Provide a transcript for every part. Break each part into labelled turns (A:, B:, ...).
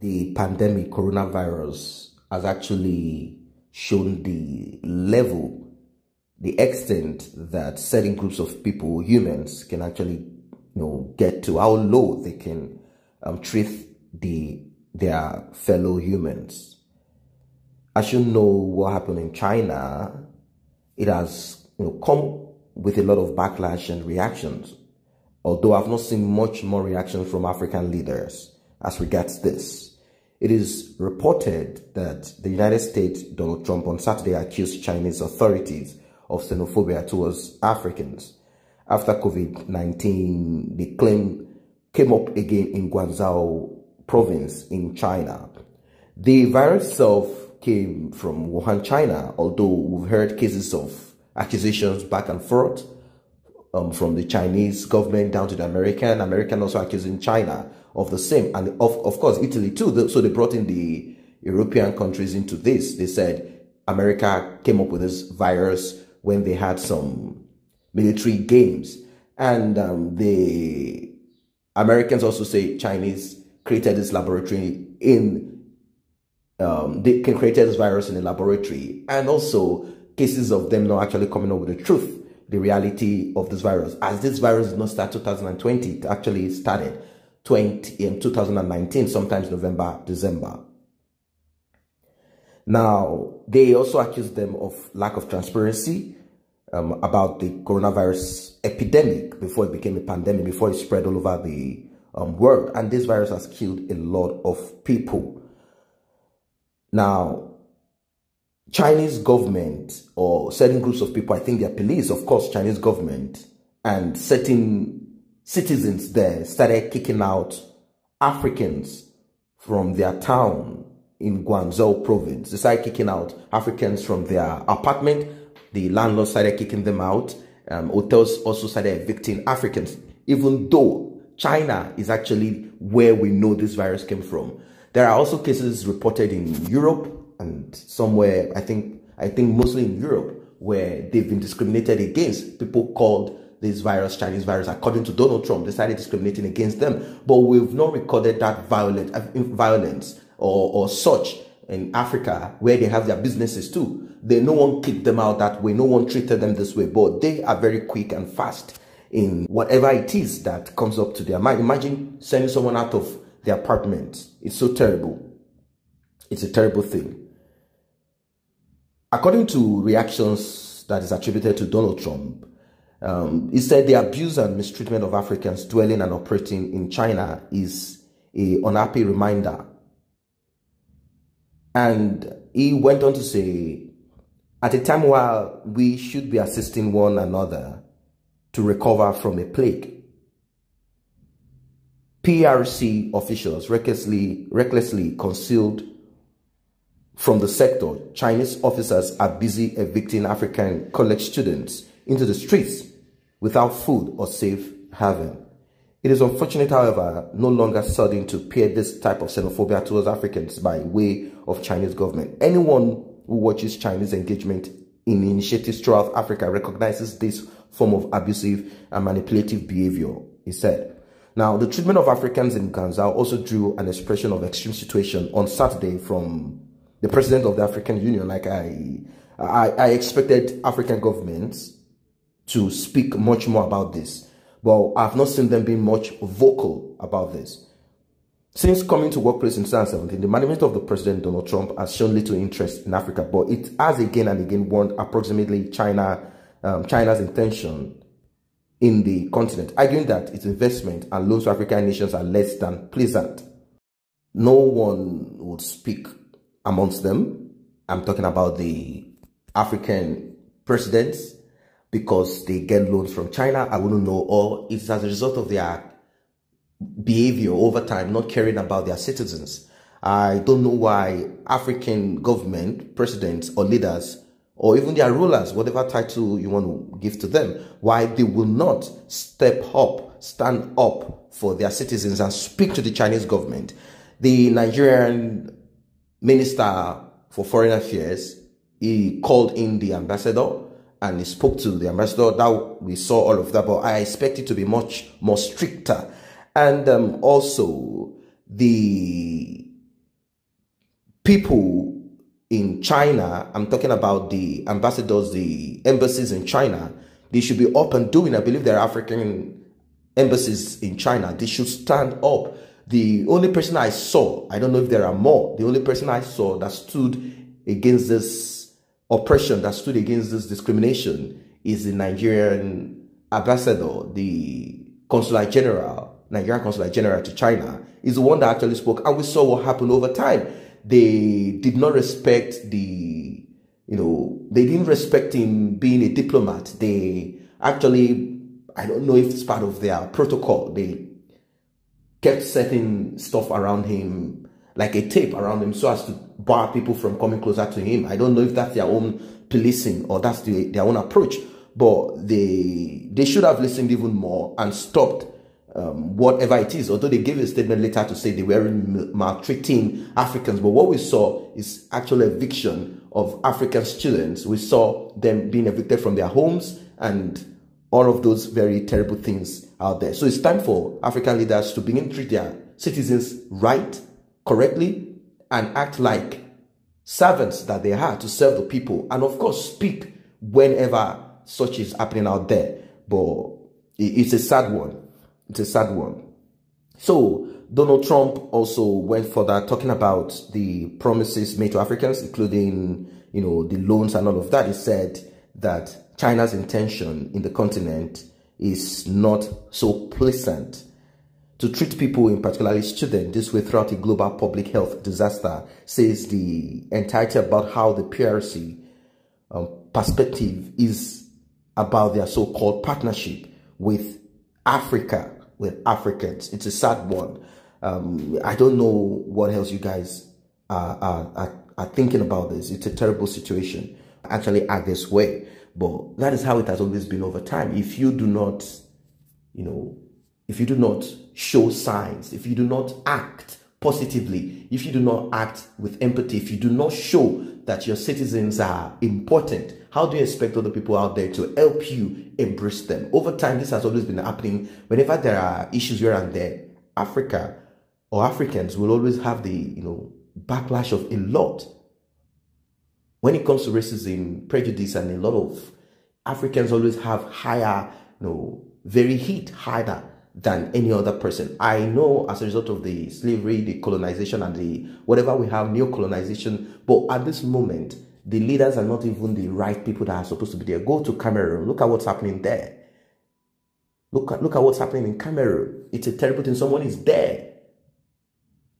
A: the pandemic coronavirus has actually shown the level, the extent that certain groups of people, humans, can actually, get to, how low they can treat their fellow humans. As you know, what happened in China, it has come with a lot of backlash and reactions. Although I've not seen much more reaction from African leaders as regards this. It is reported that the United States, Donald Trump, on Saturday accused Chinese authorities of xenophobia towards Africans. After COVID-19, the claim came up again in Guangzhou province in China. The virus itself came from Wuhan, China, although we've heard cases of accusations back and forth from the Chinese government down to the American also accusing China of the same, and of course Italy too. So they brought in the European countries into this. They said America came up with this virus when they had some military games, and the Americans also say Chinese created this laboratory they created this virus in a laboratory, and also cases of them not actually coming up with the truth, the reality of this virus. As this virus did not start 2020, it actually started in 2019, sometimes November, December. Now, they also accused them of lack of transparency about the coronavirus epidemic before it became a pandemic, before it spread all over the world. And this virus has killed a lot of people. Now, Chinese government or certain groups of people, I think their police, of course, Chinese government, and certain citizens there started kicking out Africans from their town in Guangzhou province. They started kicking out Africans from their apartment. The landlord started kicking them out. Hotels also started evicting Africans, even though China is actually where we know this virus came from. There are also cases reported in Europe and somewhere, I think mostly in Europe, where they've been discriminated against. People called this virus Chinese virus. According to Donald Trump, they started discriminating against them. But we've not recorded that violence or such in Africa, where they have their businesses too. No one kicked them out that way. No one treated them this way. But they are very quick and fast in whatever it is that comes up to their mind. Imagine sending someone out of their apartment. It's so terrible. It's a terrible thing. According to reactions that is attributed to Donald Trump, he said the abuse and mistreatment of Africans dwelling and operating in China is an unhappy reminder. And he went on to say, at a time while we should be assisting one another to recover from a plague, PRC officials recklessly concealed from the sector. Chinese officers are busy evicting African college students into the streets without food or safe haven. It is unfortunate, however, no longer sudden to peer this type of xenophobia towards Africans by way of Chinese government. Anyone who watches Chinese engagement in initiatives throughout Africa recognizes this form of abusive and manipulative behavior, he said. Now, the treatment of Africans in Guangzhou also drew an expression of extreme situation on Saturday from the president of the African Union. Like I expected African governments to speak much more about this, but I've not seen them being much vocal about this. Since coming to workplace in 2017, the management of the president Donald Trump has shown little interest in Africa, but it has again and again warned approximately China's intention in the continent, arguing that its investment and loans to African nations are less than pleasant. No one would speak amongst them. I'm talking about the African presidents, because they get loans from China. I wouldn't know, or it's as a result of their behavior over time, not caring about their citizens. I don't know why African government, presidents or leaders, or even their rulers, whatever title you want to give to them, why they will not stand up for their citizens and speak to the Chinese government. The Nigerian Minister for Foreign Affairs, he called in the ambassador and he spoke to the ambassador. That we saw all of that, but I expect it to be much more stricter. And also the people in China, I'm talking about the ambassadors, the embassies in China, they should be up and doing. I believe there are African embassies in China. They should stand up. The only person I saw, I don't know if there are more, the only person I saw that stood against this oppression, that stood against this discrimination is the Nigerian ambassador, the consular general, Nigerian consular general to China, is the one that actually spoke. And we saw what happened over time. They did not respect the, they didn't respect him being a diplomat. They actually, I don't know if it's part of their protocol, they kept setting stuff around him, like a tape around him, so as to bar people from coming closer to him. I don't know if that's their own policing or that's their own approach, but they should have listened even more and stopped whatever it is, although they gave a statement later to say they weren't maltreating Africans. But what we saw is actual eviction of African students. We saw them being evicted from their homes and all of those very terrible things out there. So it's time for African leaders to begin to treat their citizens right, correctly, and act like servants that they are to serve the people. And of course, speak whenever such is happening out there. But it's a sad one. It's a sad one. So Donald Trump also went further, talking about the promises made to Africans, including, the loans and all of that. He said that China's intention in the continent is not so pleasant to treat people, in particularly students, this way throughout a global public health disaster, says the entirety about how the PRC perspective is about their so-called partnership with Africa, with Africans. It's a sad one. I don't know what else you guys are thinking about this. It's a terrible situation. Actually act this way, but that is how it has always been over time. If you do not, if you do not show signs, if you do not act positively, if you do not act with empathy, if you do not show that your citizens are important, how do you expect other people out there to help you embrace them? Over time, this has always been happening. Whenever there are issues here and there, Africa or Africans will always have the, backlash of a lot. When it comes to racism, prejudice, and a lot of Africans always have higher, very higher than any other person. I know as a result of the slavery, the colonization, and the whatever we have, neo-colonization, but at this moment, the leaders are not even the right people that are supposed to be there. Go to Cameroon. Look at what's happening there. Look at what's happening in Cameroon. It's a terrible thing. Someone is there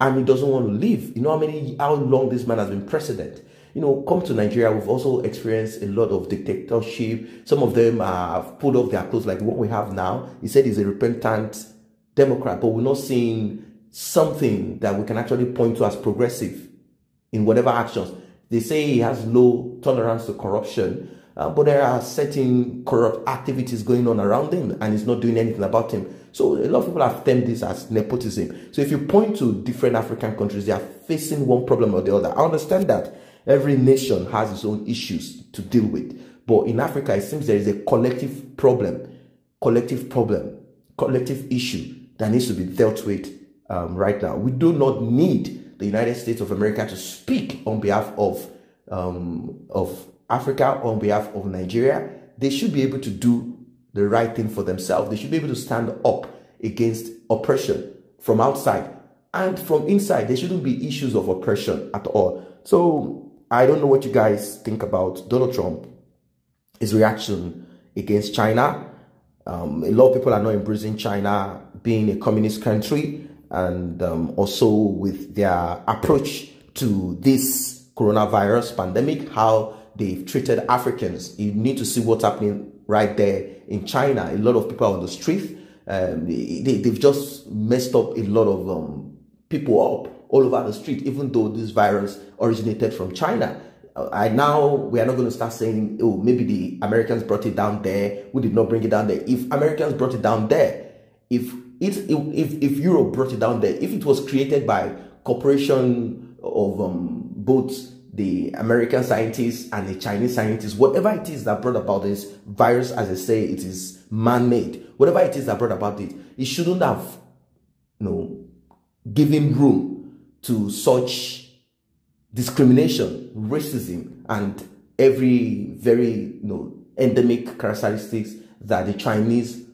A: and he doesn't want to leave. You know how long this man has been president. Come to Nigeria, we've also experienced a lot of dictatorship. Some of them have pulled off their clothes like what we have now. He said he's a repentant Democrat, but we're not seeing something that we can actually point to as progressive in whatever actions. They say he has low tolerance to corruption, but there are certain corrupt activities going on around him and he's not doing anything about him. So a lot of people have termed this as nepotism. So if you point to different African countries, they are facing one problem or the other. I understand that every nation has its own issues to deal with. But in Africa, it seems there is a collective problem, collective issue that needs to be dealt with right now. We do not need the United States of America to speak on behalf of Africa, on behalf of Nigeria. They should be able to do the right thing for themselves. They should be able to stand up against oppression from outside. And from inside, there shouldn't be issues of oppression at all. So I don't know what you guys think about Donald Trump, his reaction against China. A lot of people are not embracing China being a communist country, and also with their approach to this coronavirus pandemic, how they've treated Africans. You need to see what's happening right there in China. A lot of people are on the street. They've just messed up a lot of people up all over the street, even though this virus originated from China. We are not going to start saying, oh, maybe the Americans brought it down there. We did not bring it down there. If Americans brought it down there, if Europe brought it down there, if it was created by cooperation of both the American scientists and the Chinese scientists, whatever it is that brought about this virus, as I say, it is man-made. Whatever it is that brought about it, it shouldn't have, given room to such discrimination, racism, and every very endemic characteristics that the Chinese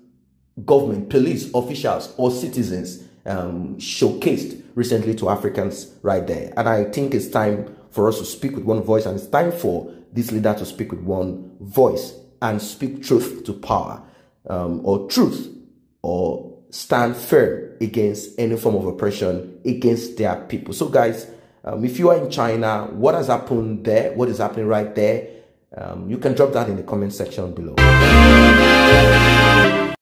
A: government, police, officials, or citizens showcased recently to Africans right there. And I think it's time for us to speak with one voice, and it's time for this leader to speak with one voice and speak truth to power, or truth, or stand firm against any form of oppression against their people. So guys, if you are in China, what has happened there? What is happening right there? You can drop that in the comment section below.